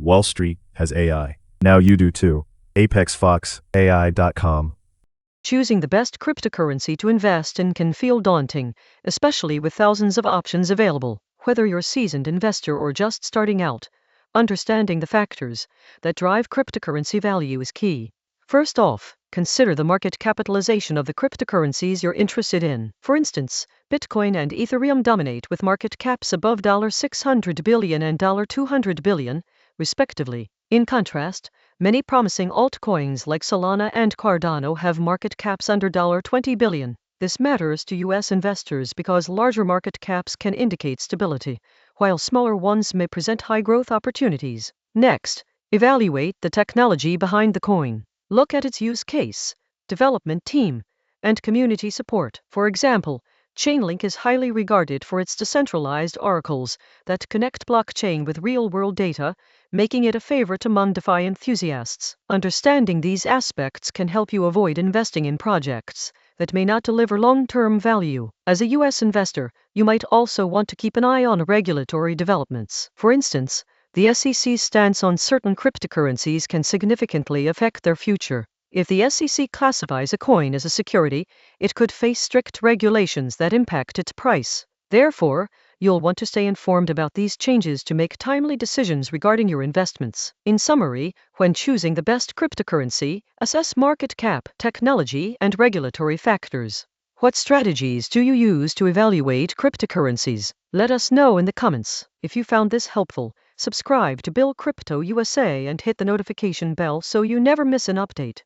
Wall Street has AI. Now you do too. ApexFoxAI.com. Choosing the best cryptocurrency to invest in can feel daunting, especially with thousands of options available. Whether you're a seasoned investor or just starting out, understanding the factors that drive cryptocurrency value is key. First off, consider the market capitalization of the cryptocurrencies you're interested in. For instance, Bitcoin and Ethereum dominate with market caps above $600 billion and $200 billion, respectively. In contrast, many promising altcoins like Solana and Cardano have market caps under $20 billion. This matters to U.S. investors because larger market caps can indicate stability, while smaller ones may present high growth opportunities. Next, evaluate the technology behind the coin. Look at its use case, development team, and community support. For example, Chainlink is highly regarded for its decentralized oracles that connect blockchain with real-world data, making it a favorite among DeFi enthusiasts. Understanding these aspects can help you avoid investing in projects that may not deliver long-term value. As a U.S. investor, you might also want to keep an eye on regulatory developments. For instance, the SEC's stance on certain cryptocurrencies can significantly affect their future. If the SEC classifies a coin as a security, it could face strict regulations that impact its price. Therefore, you'll want to stay informed about these changes to make timely decisions regarding your investments. In summary, when choosing the best cryptocurrency, assess market cap, technology, and regulatory factors. What strategies do you use to evaluate cryptocurrencies? Let us know in the comments. If you found this helpful, subscribe to Bill Crypto USA and hit the notification bell so you never miss an update.